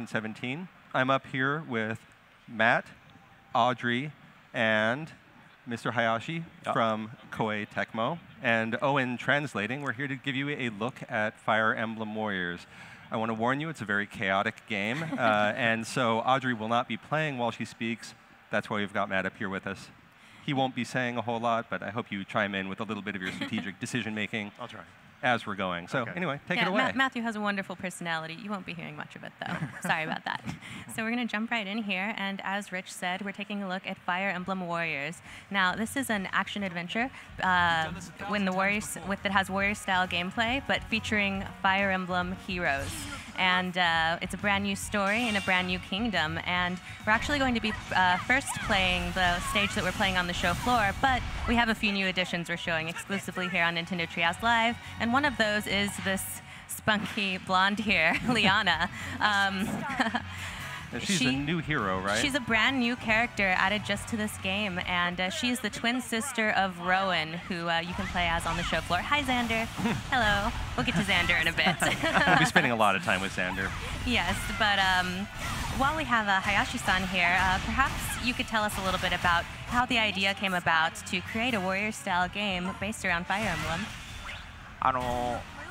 2017. I'm up here with Matt, Audrey, and Mr. Hayashi from Koei Tecmo. And Owen translating, we're here to give you a look at Fire Emblem Warriors. I want to warn you, it's a very chaotic game. And so Audrey will not be playing while she speaks. That's why we've got Matt up here with us. He won't be saying a whole lot, but I hope you chime in with a little bit of your strategic decision-making. I'll try. As we're going. So anyway, take it away. Matthew has a wonderful personality. You won't be hearing much of it, though. Sorry about that. So we're going to jump right in here. And as Rich said, we're taking a look at Fire Emblem Warriors. Now, this is an action-adventure that has Warrior-style gameplay, but featuring Fire Emblem heroes. And it's a brand new story in a brand new kingdom. And we're actually going to be first playing the stage that we're playing on the show floor, but we have a few new additions we're showing exclusively here on Nintendo Treehouse Live. And one of those is this spunky blonde here, Liana. She's a new hero, right? She's a brand new character added just to this game, and she's the twin sister of Rowan, who you can play as on the show floor. Hi, Xander. Hello. We'll get to Xander in a bit. We'll be spending a lot of time with Xander. Yes, but while we have Hayashi-san here, perhaps you could tell us a little bit about how the idea came about to create a Warrior-style game based around Fire Emblem.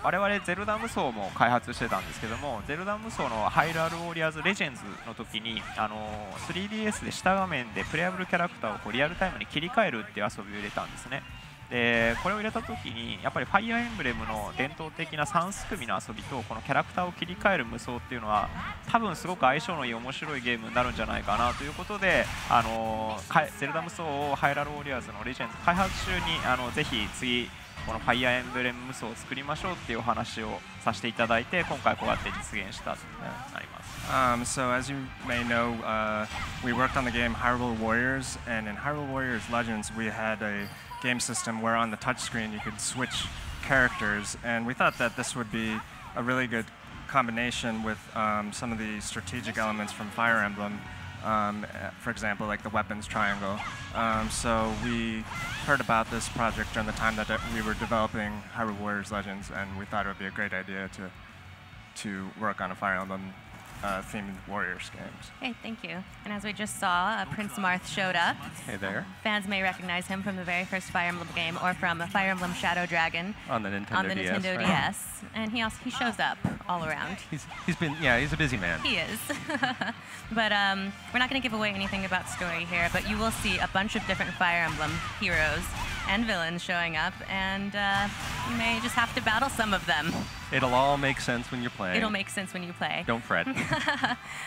我々ゼルダ無双も開発してたんですけども、ゼルダ無双のハイラルウォリアーズレジェンズの時に3DS で下画面でプレイアブルキャラクターをこうリアルタイムに切り替えるっていう遊びを入れたんですね。でこれを入れた時にやっぱりファイアーエンブレムの伝統的な3すくみの遊びとこのキャラクターを切り替える無双っていうのは多分すごく相性のいい面白いゲームになるんじゃないかなということでゼルダ無双をハイラルウォリアーズのレジェンズ開発中にぜひ次このファイアーエンブレム無双を作りましょうっていうお話をさせていただいて今回こうやって実現したとなります。So as you may know, we worked on the game Hyrule Warriors, and in Hyrule Warriors Legends we had a game system where on the touchscreen you could switch characters, and we thought that this would be a really good combination with some of the strategic elements from Fire Emblem. For example, like the weapons triangle. So we heard about this project during the time that we were developing Hyrule Warriors Legends, and we thought it would be a great idea to work on a Fire Emblem themed Warriors games. Hey, thank you. And as we just saw, Prince Marth showed up. Hey there. Fans may recognize him from the very first Fire Emblem game, or from Fire Emblem Shadow Dragon on the Nintendo DS. Right? And he shows up all around. He's a busy man. He is. But we're not going to give away anything about story here, but you will see a bunch of different Fire Emblem heroes and villains showing up, and you may just have to battle some of them. It'll all make sense when you're playing. It'll make sense when you play. Don't fret.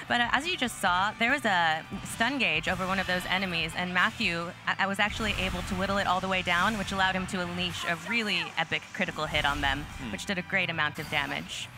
But as you just saw, there was a stun gauge over one of those enemies, and Matthew was actually able to whittle it all the way down, which allowed him to unleash a really epic critical hit on them, which did a great amount of damage.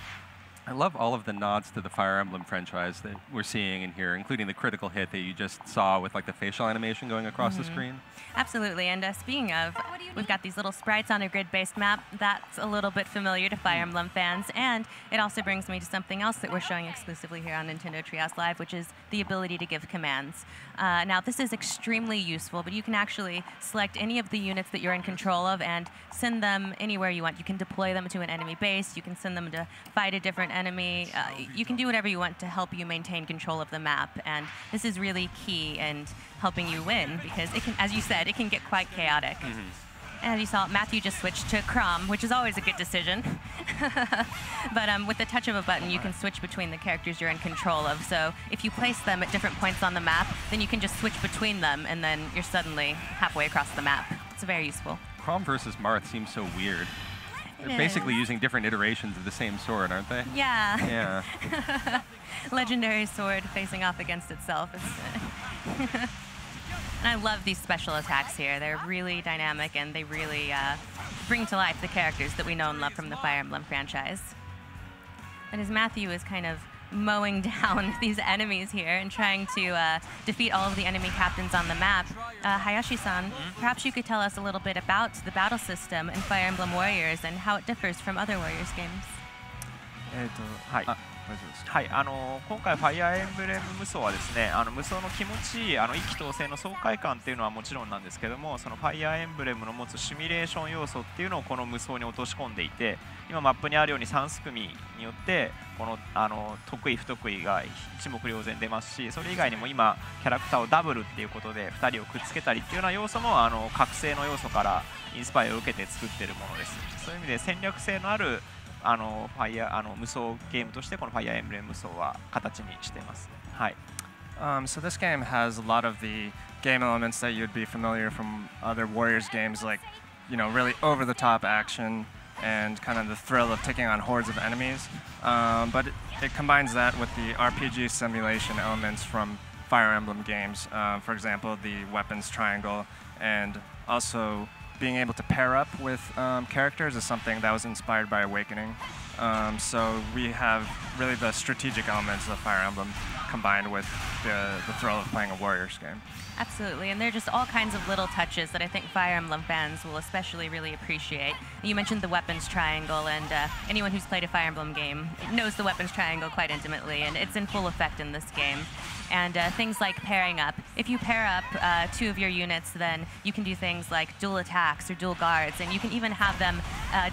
I love all of the nods to the Fire Emblem franchise that we're seeing in here, including the critical hit that you just saw with like the facial animation going across the screen. Absolutely, and speaking of, we've got these little sprites on a grid-based map. That's a little bit familiar to Fire Emblem fans, and it also brings me to something else that we're showing exclusively here on Nintendo Treehouse Live, which is the ability to give commands. Now, this is extremely useful, but you can actually select any of the units that you're in control of and send them anywhere you want. You can deploy them to an enemy base, you can send them to fight a different enemy, you can do whatever you want to help you maintain control of the map, and this is really key in helping you win, because it can, as you said, it can get quite chaotic. And as you saw, Matthew just switched to Chrom, which is always a good decision. But with the touch of a button, you can switch between the characters you're in control of. So if you place them at different points on the map, then you can just switch between them, and then you're suddenly halfway across the map. It's very useful. Chrom versus Marth seems so weird. They're basically using different iterations of the same sword, aren't they? Yeah. Yeah. Legendary sword facing off against itself. And I love these special attacks here. They're really dynamic, and they really bring to life the characters that we know and love from the Fire Emblem franchise. And as Matthew is kind of mowing down these enemies here and trying to defeat all of the enemy captains on the map, Hayashi-san, perhaps you could tell us a little bit about the battle system in Fire Emblem Warriors and how it differs from other Warriors games. Wizards. はい、今回ファイアーエンブレム無双はですね、無双の気持ちいい意気投合の爽快感っていうのはもちろんなんですけども、そのファイアーエンブレムの持つシミュレーション要素っていうのをこの無双に落とし込んでいて、今マップにあるように3すくみによってこの得意不得意が一目瞭然出ますし、それ以外にも今キャラクターをダブルっていうことで2人をくっつけたりっていうような要素も覚醒の要素からインスパイアを受けて作っているものです。そういう意味で戦略性のある無双ゲームとしてこのファイアーエンブレム無双は形にしています。はい。So this game has a lot of the game elements that you'd be familiar from other Warriors games, like, you know, really over-the-top action and kind of the thrill of taking on hordes of enemies. But it combines that with the RPG simulation elements from Fire Emblem games. For example, the weapons triangle, and also being able to pair up with characters is something that was inspired by Awakening. So we have really the strategic elements of Fire Emblem combined with the thrill of playing a Warriors game. Absolutely, and there are just all kinds of little touches that I think Fire Emblem fans will especially really appreciate. You mentioned the weapons triangle, and anyone who's played a Fire Emblem game knows the weapons triangle quite intimately, and it's in full effect in this game. And things like pairing up. If you pair up 2 of your units, then you can do things like dual attacks or dual guards, and you can even have them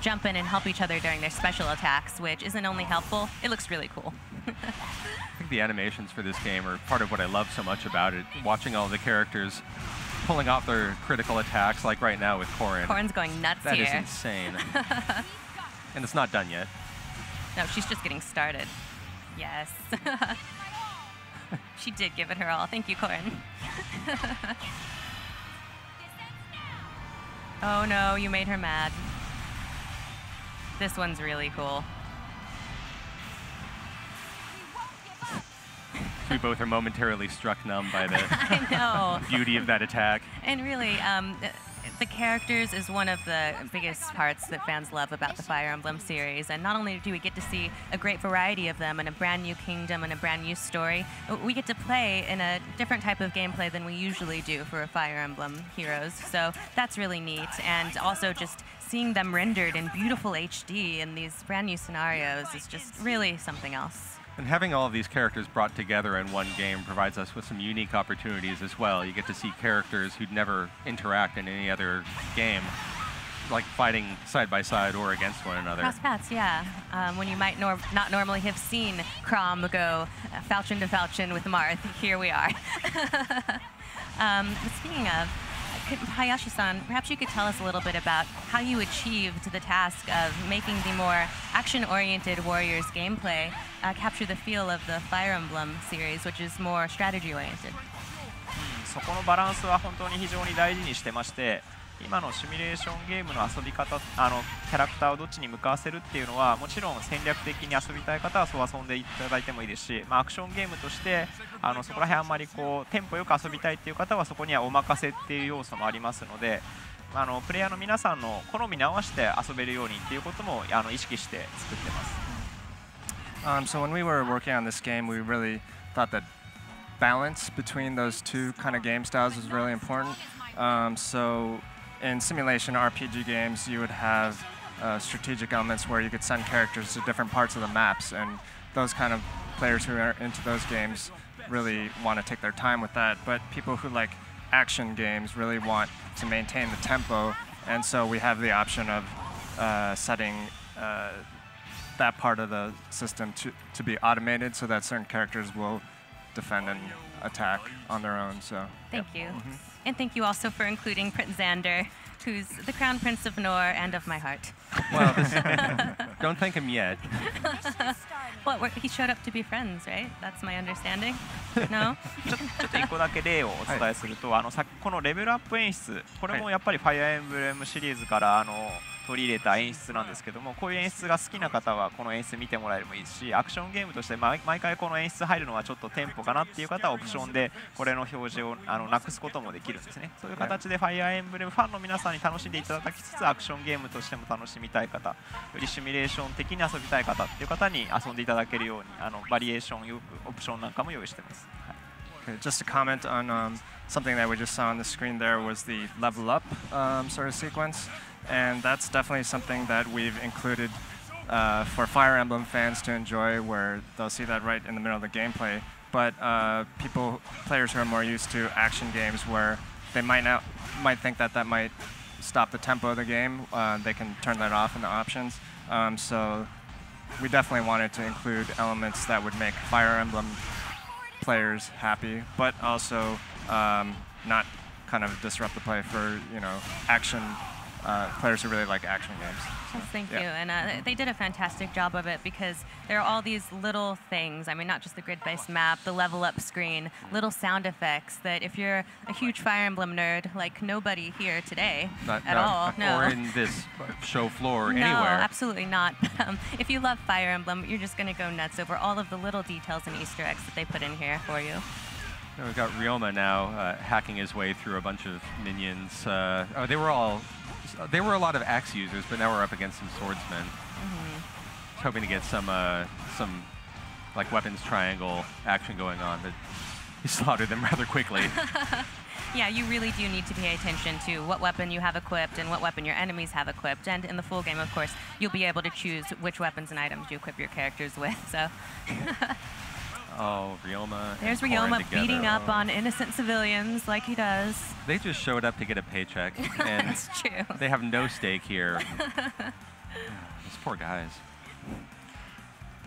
jump in and help each other during their special attacks, which isn't only helpful, it looks really cool. I think the animations for this game are part of what I love so much about it. Watching all the characters pulling off their critical attacks, like right now with Corrin. Corrin's going nuts here. here. That is insane. And it's not done yet. No, she's just getting started. Yes. She did give it her all. Thank you, Corrin. Oh no, you made her mad. This one's really cool. We both are momentarily struck numb by the I know. beauty of that attack. And really, the characters is one of the biggest parts that fans love about the Fire Emblem series. And not only do we get to see a great variety of them and a brand new kingdom and a brand new story, we get to play in a different type of gameplay than we usually do for Fire Emblem Heroes. So that's really neat. And also just seeing them rendered in beautiful HD in these brand new scenarios is just really something else. And having all of these characters brought together in one game provides us with some unique opportunities as well. You get to see characters who'd never interact in any other game, like fighting side by side or against one another. Cross paths, yeah. When you might not normally have seen Crom go falchion to falchion with Marth, here we are. Speaking of, Hayashi-san, perhaps you could tell us a little bit about how you achieved the task of making the more action-oriented Warriors gameplay capture the feel of the Fire Emblem series, which is more strategy-oriented. そこのバランスは本当に非常に大事にしてまして、今のシミュレーションゲームの遊び方、キャラクターをどっちに向かわせるっていうのはもちろん戦略的に遊びたい方はそう遊んでいただいてもいいですし、アクションゲームとしてそこら辺あんまりこうテンポよく遊びたいっていう方はそこにはお任せっていう要素もありますので、プレイヤーの皆さんの好みに合わせて遊べるようにっていうことも意識して作ってます。So when we were working on this game, we really thought that balance between those two kind of game styles was really important. So in simulation RPG games, you would have strategic elements where you could send characters to different parts of the maps, and those kind of players who are into those games really want to take their time with that. But people who like action games really want to maintain the tempo, and so we have the option of setting that part of the system to be automated so that certain characters will defend and attack on their own. So thank you. And thank you also for including Prince Xander, who's the Crown Prince of Nor and of my heart. Well, don't thank him yet. Well, he showed up to be friends, right? That's my understanding. No? ちょっと1個だけ例をお伝えすると、このレベルアップ演出、これもやっぱりファイアーエンブレムシリーズから取り入れた演出なんですけども、こういう演出が好きな方はこの演出見てもらえればいいし、アクションゲームとして毎回この演出入るのはちょっとテンポかなっていう方はオプションでこれの表示をなくすこともできるんですね。そういう形でファイアーエンブレムファンの皆さんに楽しんでいただきつつ、アクションゲームとしても楽しみたい方、よりシミュレーション的に遊びたい方っていう方に遊んでいただけるようにバリエーションよくオプションなんかも用意してます。Okay, just to comment on something that we just saw on the screen there was the level up sort of sequence. And that's definitely something that we've included for Fire Emblem fans to enjoy, where they'll see that right in the middle of the gameplay. But players who are more used to action games, where they might think that might stop the tempo of the game, they can turn that off in the options. So we definitely wanted to include elements that would make Fire Emblem players happy, but also not kind of disrupt the play for action players who really like action games. Yes, thank you. And they did a fantastic job of it, because there are all these little things. I mean, not just the grid-based map, the level up screen, little sound effects that if you're a huge Fire Emblem nerd, like nobody here today at all. No. Or in this show floor No, anywhere. absolutely not. If you love Fire Emblem, you're just going to go nuts over all of the little details and Easter eggs that they put in here for you. We've got Ryoma now hacking his way through a bunch of minions. They were a lot of axe users, but now we're up against some swordsmen. Hoping to get some like weapons triangle action going on, but he slaughtered them rather quickly. Yeah, you really do need to pay attention to what weapon you have equipped and what weapon your enemies have equipped. And in the full game, of course, you'll be able to choose which weapons and items you equip your characters with. So. Oh, Ryoma. There's Ryoma beating up on innocent civilians like he does. They just showed up to get a paycheck, and That's true. they have no stake here. These poor guys.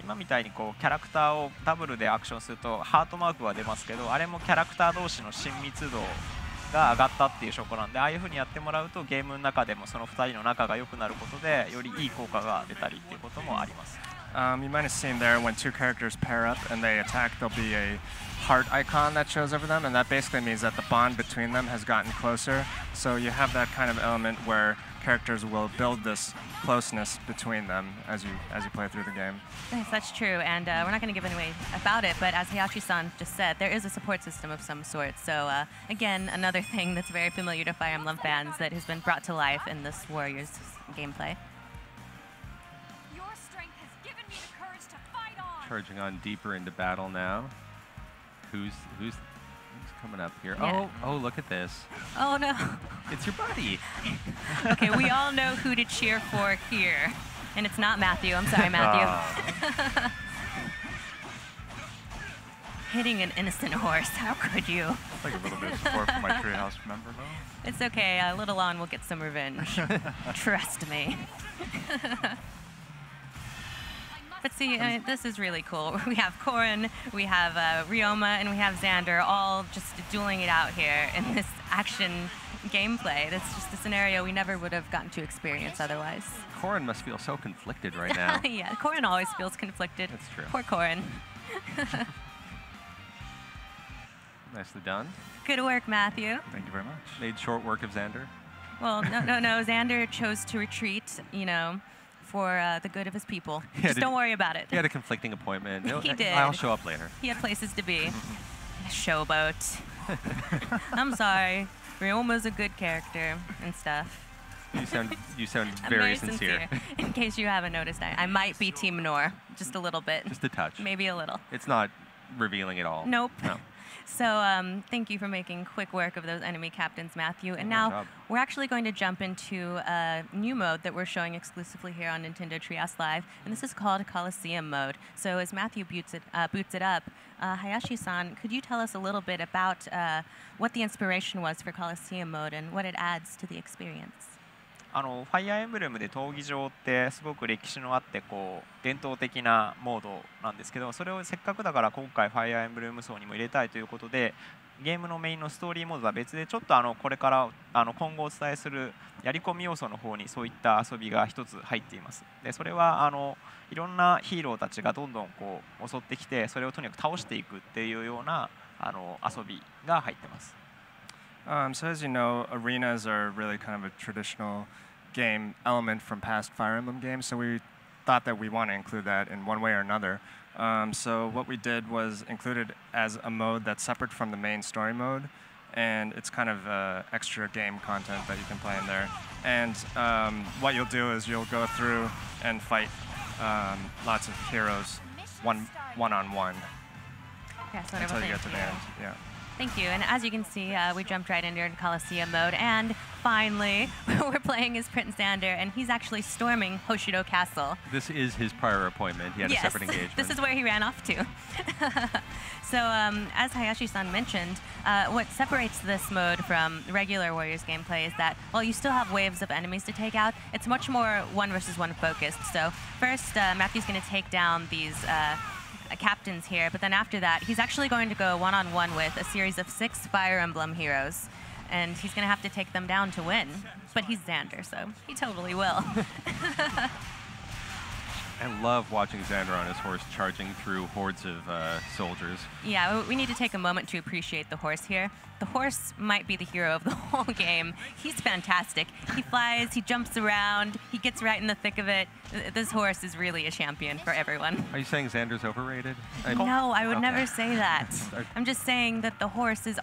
今みたいにこうキャラクターをダブルでアクションするとハートマークは出ますけど、あれもキャラクター同士の親密度が上がったっていう証拠なんで、ああいう風にやってもらうとゲームの中でもその2人の仲が良くなることでよりいい効果が出たりっていうこともあります。You might have seen there when two characters pair up and they attack, there'll be a heart icon that shows over them, and that basically means that the bond between them has gotten closer. So you have that kind of element where characters will build this closeness between them as you play through the game. Yes, that's true, and we're not going to give away about it, but as Hayashi-san just said, there is a support system of some sort. So again, another thing that's very familiar to Fire Emblem fans that has been brought to life in this Warriors gameplay. Charging on deeper into battle now. Who's coming up here? Yeah. Oh, look at this. Oh no. It's your buddy. Okay, we all know who to cheer for here. And it's not Matthew. I'm sorry, Matthew. Hitting an innocent horse. How could you? Like a little bit of support from my Treehouse member, though. It's okay. Little on will get some revenge. Trust me. But see, this is really cool. We have Corrin, we have Ryoma, and we have Xander all just dueling it out here in this action gameplay. That's just a scenario we never would have gotten to experience otherwise. Corrin must feel so conflicted right now. Yeah, Corrin always feels conflicted. That's true. Poor Corrin. Nicely done. Good work, Matthew. Thank you very much. Made short work of Xander. Well, no. Xander chose to retreat, for the good of his people. Just don't worry about it. He had a conflicting appointment. He did. I'll show up later. He had places to be. Showboat. I'm sorry. Ryoma's a good character and stuff. You sound I'm very sincere. In case you haven't noticed, I might be Team Nor, just a little bit. Just a touch. Maybe a little. It's not revealing at all. Nope. No. So thank you for making quick work of those enemy captains, Matthew. And now we're actually going to jump into a new mode that we're showing exclusively here on Nintendo Treehouse Live, and this is called Coliseum mode. So as Matthew boots it up, Hayashi-san, could you tell us a little bit about what the inspiration was for Coliseum mode and what it adds to the experience? ファイアーエンブレムで闘技場ってすごく歴史のあって伝統的なモードなんですけど、それをせっかくだから今回ファイアーエンブレム層にも入れたいということで、ゲームのメインのストーリーモードとは別でちょっとこれから今後お伝えするやり込み要素の方にそういった遊びが一つ入っています。でそれはいろんなヒーローたちがどんどん襲ってきて、それをとにかく倒していくっていうような遊びが入ってます。So as you know, arenas are really kind of a traditional game element from past Fire Emblem games, so we thought that we want to include that in one way or another. So what we did was include it as a mode that's separate from the main story mode, and it's kind of extra game content that you can play in there. And what you'll do is you'll go through and fight lots of heroes one-on-one Yes, until you get to the end. Yeah. Thank you. And as you can see, we jumped right into Coliseum mode. And finally, we're playing as Prince Xander, and he's actually storming Hoshido Castle. This is his prior appointment. He had a separate engagement. This is where he ran off to. So, as Hayashi-san mentioned, what separates this mode from regular Warriors gameplay is that while you still have waves of enemies to take out, it's much more 1 versus 1 focused. So first, Matthew's going to take down these captains here, but then after that, he's actually going to go one-on-one with a series of 6 Fire Emblem heroes, and he's going to have to take them down to win. But he's Xander, so he totally will. I love watching Xander on his horse charging through hordes of soldiers. Yeah, we need to take a moment to appreciate the horse here. The horse might be the hero of the whole game. He's fantastic. He flies, he jumps around, he gets right in the thick of it. This horse is really a champion for everyone. Are you saying Xander's overrated? No, I would never say that. I'm just saying that the horse is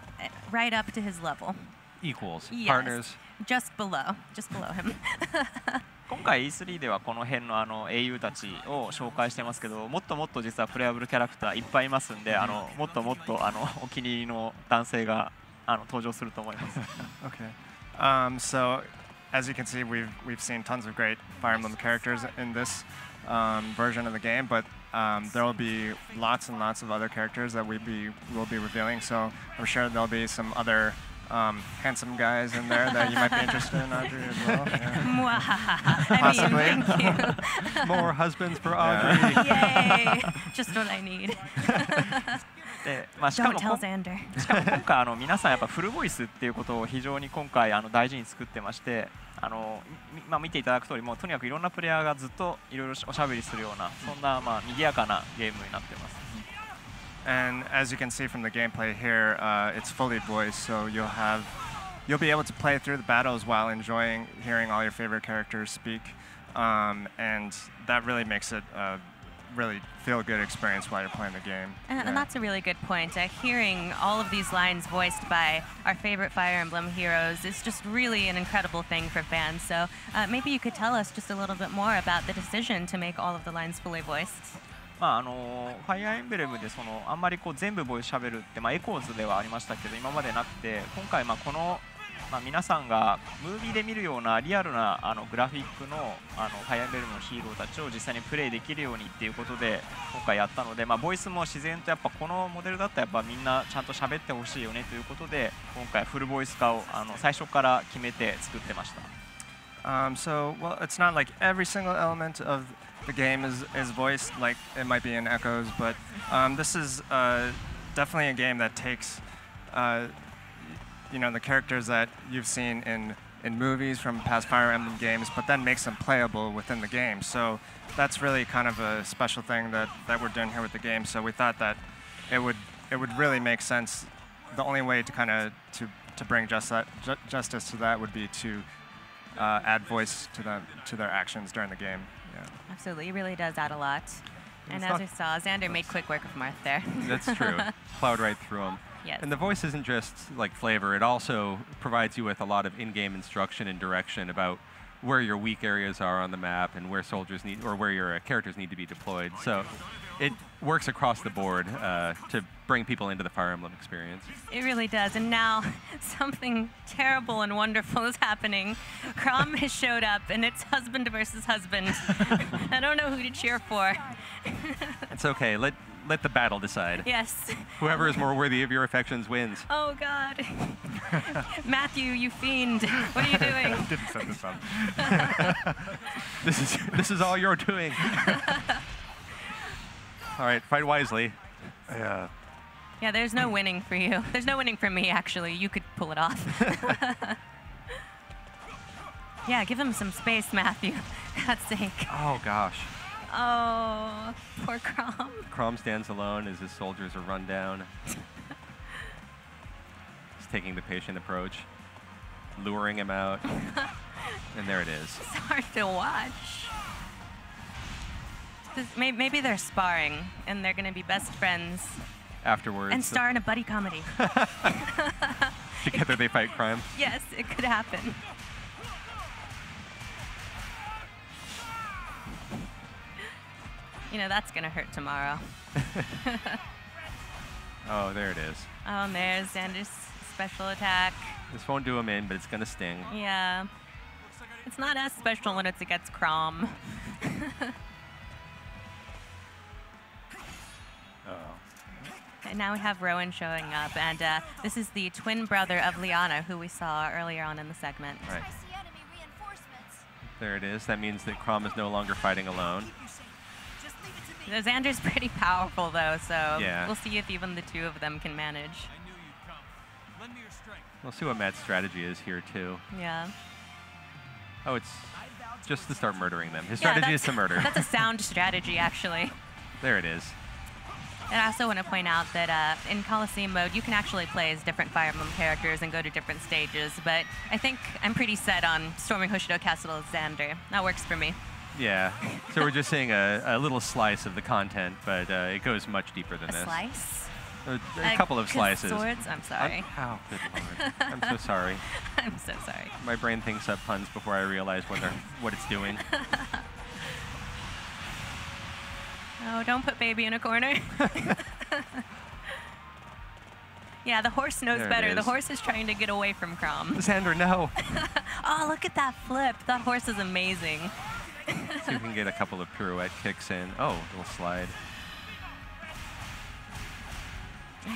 right up to his level. Equals, yes. partners. Just below him. 今回 E3 ではこの辺の英雄たちを紹介してますけど、もっともっと実はプレイアブルキャラクターいっぱいいますんで、もっともっとお気に入りの男性が登場すると思います。Okay. So as you can see, we've seen tons of great Fire Emblem characters in this version of the game, but there will be lots and lots of other characters that will be revealing. So I'm sure there'll be some other handsome guys in there that you might be interested in, Audrey, as well. Yeah. Possibly. I mean, thank you. More husbands for Audrey. Yay! Just what I need. で、し Don't か tell も Xander. 今回皆さんやっぱフルボイスっていうことを非常に今回大事に作ってまして、見ていただく通りもうとにかくいろんなプレイヤーがずっといろいろおしゃべりするようなそんな賑やかなゲームになってます。And as you can see from the gameplay here, it's fully voiced, so you'll be able to play through the battles while enjoying hearing all your favorite characters speak, and that really makes it a really feel-good experience while you're playing the game. And that's a really good point. Hearing all of these lines voiced by our favorite Fire Emblem heroes is just really an incredible thing for fans. So maybe you could tell us just a little bit more about the decision to make all of the lines fully voiced. ファイアーエンブレムであんまり全部ボイスしゃべるってエコーズではありましたけど今までなくて今回この皆さんがムービーで見るようなリアルなグラフィックのファイアーエンブレムのヒーローたちを実際にプレイできるようにっていうことで今回やったのでボイスも自然とやっぱこのモデルだったらやっぱみんなちゃんと喋ってほしいよねということで今回フルボイス化を最初から決めて作ってました。So, well, it's not like every single element of the game is voiced, like it might be in Echoes, but this is definitely a game that takes, the characters that you've seen in movies from past Fire Emblem games, but then makes them playable within the game. So that's really kind of a special thing that we're doing here with the game. So we thought that it would really make sense. The only way to kind of to bring justice to that would be to add voice to their actions during the game. Yeah. Absolutely, it really does add a lot. And as we saw, Xander made quick work of Marth there. That's true. Plowed right through them. Yes. And the voice isn't just like flavor, it also provides you with a lot of in-game instruction and direction about where your weak areas are on the map and where soldiers need, or where your characters need to be deployed. So it works across the board to bring people into the Fire Emblem experience. It really does. And now something terrible and wonderful is happening. Crom has showed up, and it's husband versus husband. I don't know who to cheer for. It's okay. Let the battle decide. Yes. Whoever is more worthy of your affections wins. Oh, God. Matthew, you fiend. What are you doing? I didn't set this up. This is all you're doing. All right, fight wisely. Yeah, there's no winning for you. There's no winning for me, actually. You could pull it off. Yeah, give him some space, Matthew. For God's sake. Oh, gosh. Oh, poor Crom. Crom stands alone as his soldiers are run down. He's taking the patient approach, luring him out. And there it is. It's hard to watch. Maybe they're sparring, and they're going to be best friends. Afterwards. And star in a buddy comedy. Together they fight crime. Yes, it could happen. You know, that's going to hurt tomorrow. Oh, there it is. Oh, and there's Xander's special attack. This won't do him in, but it's going to sting. Yeah. It's not as special when it's against Crom. And now we have Rowan showing up, and this is the twin brother of Liana, who we saw earlier on in the segment. Right. There it is. That means that Crom is no longer fighting alone. Xander's pretty powerful, though, so Yeah. we'll see if even the two of them can manage. We'll see what Matt's strategy is here, too. Yeah. Oh, it's just to start murdering them. His Yeah, strategy is to murder. That's a sound strategy, actually. There it is. And I also want to point out that in Coliseum mode, you can actually play as different Fire Emblem characters and go to different stages, but I think I'm pretty set on storming Hoshido Castle as Xander. That works for me. Yeah. So we're just seeing a little slice of the content, but it goes much deeper than A this. slice? A couple of slices. Swords? I'm sorry. Oh, good lord. I'm so sorry. I'm so sorry. My brain thinks up puns before I realize what it's doing. Oh, don't put baby in a corner. Yeah, the horse knows There it better. The is. horse is trying to get away from Crom. Xander, no. Oh, look at that flip. That horse is amazing. See if we can get a couple of pirouette kicks in. Oh, little slide.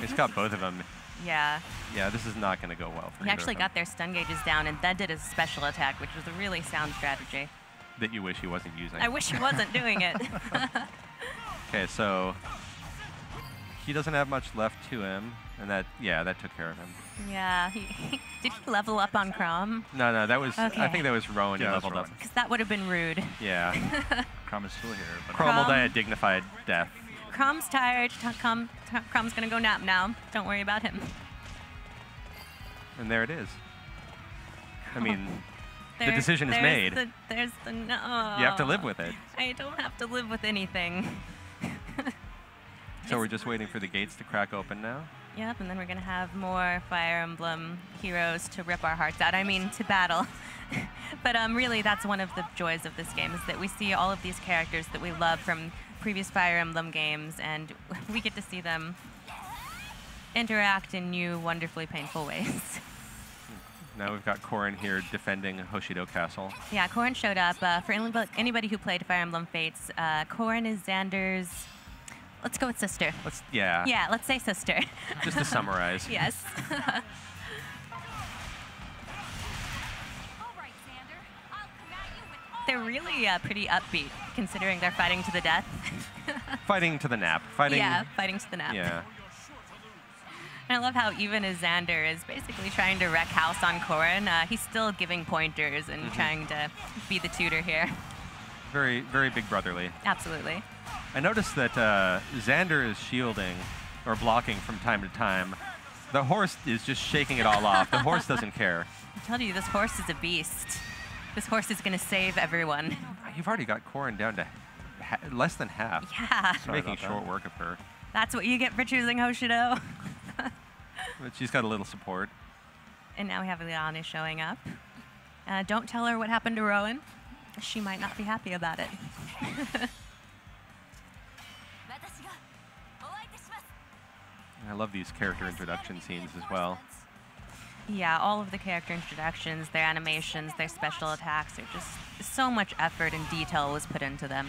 It's got both of them. Yeah. Yeah, this is not going to go well for He either actually of them. got their stun gauges down and then did his special attack, which was a really sound strategy. That you wish he wasn't using. I wish he wasn't doing it. Okay, so he doesn't have much left to him, and that took care of him. Yeah. Did he level up on Crom? No, that was I Okay. think that was Rowan who Yeah, that's leveled up. Rowan. Because that would have been rude. Yeah. Crom is still here. But Crom will Crom- die a dignified death. Crom's tired. Crom's going to go nap now. Don't worry about him. And there it is. I mean, the There- decision is there's made. There's the no. You have to live with it. I don't have to live with anything. So we're just waiting for the gates to crack open now. Yep, and then we're going to have more Fire Emblem heroes to rip our hearts out. I mean, to battle. But really, that's one of the joys of this game, is that we see all of these characters that we love from previous Fire Emblem games, and we get to see them interact in new, wonderfully painful ways. Now we've got Corrin here defending Hoshido Castle. Yeah, Corrin showed up. For anybody who played Fire Emblem Fates, Corrin is Xander's... Let's go with sister. Yeah. Yeah, let's say sister. Just to summarize. Yes. They're really pretty upbeat, considering they're fighting to the death. Fighting to the nap. Fighting. Yeah, fighting to the nap. Yeah. And I love how even as Xander is basically trying to wreck house on Corrin, he's still giving pointers and trying to be the tutor here. Very, very big brotherly. Absolutely. I noticed that Xander is shielding or blocking from time to time. The horse is just shaking it all off. The horse doesn't care. I told you, this horse is a beast. This horse is going to save everyone. You've already got Corrin down to less than half. Yeah. You're making short work of her. That's what you get for choosing Hoshido. But she's got a little support. And now we have Liana showing up. Don't tell her what happened to Rowan. She might not be happy about it. I love these character introduction scenes as well. Yeah, all of the character introductions, their animations, their special attacks, are just so much effort and detail was put into them.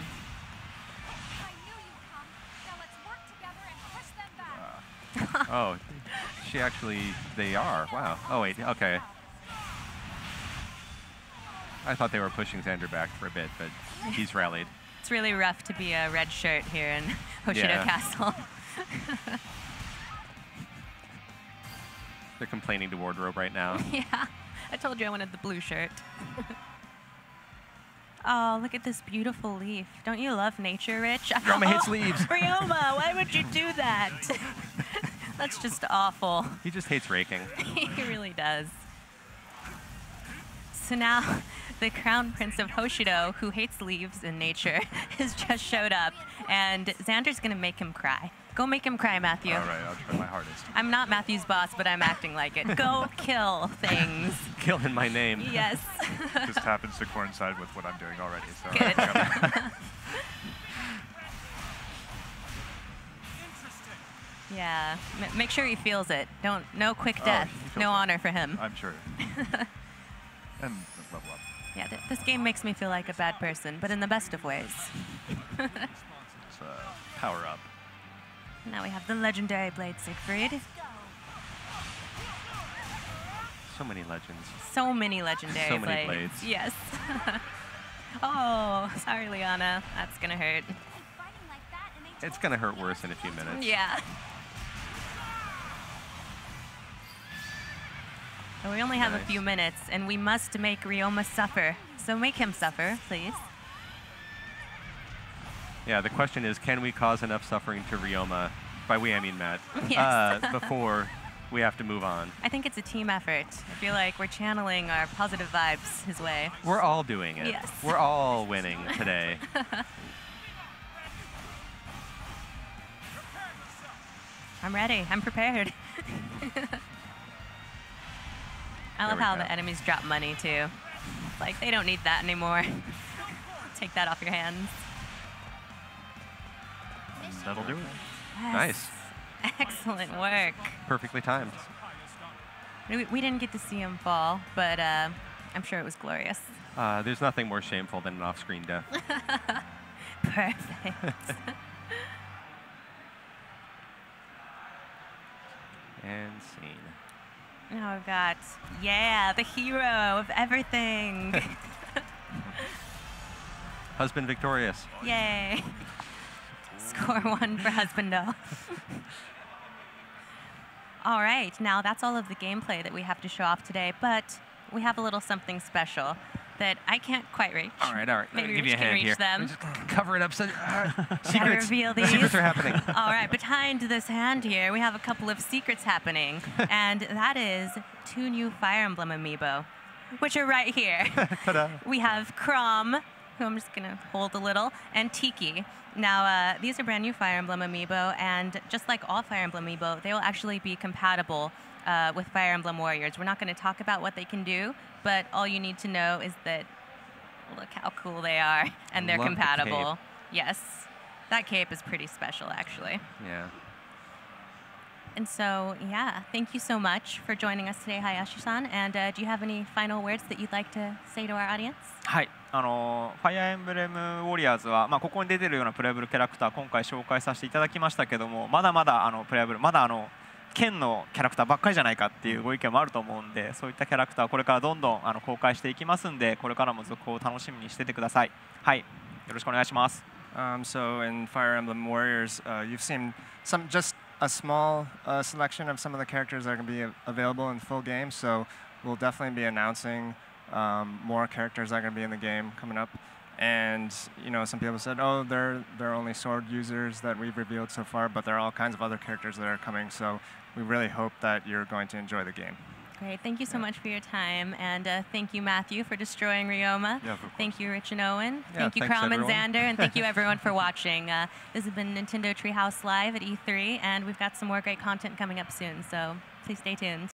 Oh, they are. Wow. Oh, wait, okay. I thought they were pushing Xander back for a bit, but he's rallied. It's really rough to be a red shirt here in Hoshido Yeah. Castle. They're complaining to Wardrobe right now. Yeah, I told you I wanted the blue shirt. Oh, look at this beautiful leaf. Don't you love nature, Rich? Ryoma hates leaves. Ryoma, why would you do that? That's just awful. He just hates raking. He really does. So now, the Crown Prince of Hoshido, who hates leaves and nature, has just showed up, and Xander's gonna make him cry. Go make him cry, Matthew. all right, I'll try my hardest. I'm not Matthew's boss, but I'm acting like it. Go kill things. Kill in my name. Yes. Just happens to coincide with what I'm doing already. So Good. Yeah, make sure he feels it. No quick death, he feels no it. honor for him. I'm sure. And level up. Yeah, this game makes me feel like a bad person, but in the best of ways. It's power up. Now we have the legendary Blade Siegfried. So many legends. So many legendary So many blades. Yes. Oh, sorry, Liana. That's gonna hurt. It's going to hurt worse in a few minutes. Yeah. But we only have a Nice. few minutes, and we must make Ryoma suffer. So make him suffer, please. Yeah, the question is, can we cause enough suffering to Ryoma? By we, I mean Matt. Yes. Before we have to move on. I think it's a team effort. I feel like we're channeling our positive vibes his way. We're all doing it. Yes. We're all winning today. I'm ready. I'm prepared. I love we how go. the enemies drop money, too. Like, they don't need that anymore. Take that off your hands. That'll do it. Yes. Nice. Excellent work. Perfectly timed. We didn't get to see him fall, but I'm sure it was glorious. There's nothing more shameful than an off-screen death. Perfect. And scene. Oh, God. Yeah, the hero of everything. Husband victorious. Yay. Score 1 for Husbando. All right, now that's all of the gameplay that we have to show off today, but we have a little something special that I can't quite reach. All right. Maybe Give Rich you a can hand reach here. them. Just cover it up. So, Gotta secrets. reveal these. Secrets are happening. All right, behind this hand here, we have a couple of secrets happening, and that is 2 new Fire Emblem amiibo, which are right here. Ta-da. We have Crom, who I'm just gonna hold a little, and Tiki. Now, these are brand new Fire Emblem amiibo, and just like all Fire Emblem amiibo, they will actually be compatible with Fire Emblem Warriors. We're not gonna talk about what they can do, but all you need to know is that look how cool they are, and they're Love the compatible. cape. Yes, that cape is pretty special, actually. Yeah. And so, yeah, thank you so much for joining us today, Hayashi-san. And do you have any final words that you'd like to say to our audience? はい、ファイアーエンブレムウォリアーズは、ここに出てるようなプレイヤブルキャラクター今回紹介させていただきましたけども、まだまだプレイヤブルまだ剣のキャラクターばっかりじゃないかっていうご意見もあると思うんで、そういったキャラクターこれからどんどん公開していきますんで、これからも続報を楽しみにしててください。はい、よろしくお願いします。So in Fire Emblem Warriors, you've seen just a small selection of some of the characters that are going to be available in the full game. So we'll definitely be announcing more characters that are going to be in the game coming up. And some people said, oh, they're only sword users that we've revealed so far, but there are all kinds of other characters that are coming. So we really hope that you're going to enjoy the game. Great. Thank you so much for your time. And thank you, Matthew, for destroying Ryoma. Yeah, of course. Thank you, Rich and Owen. Yeah, thank you, thanks, Crom and everyone. Xander. And thank you, everyone, for watching. This has been Nintendo Treehouse Live at E3, and we've got some more great content coming up soon. So please stay tuned.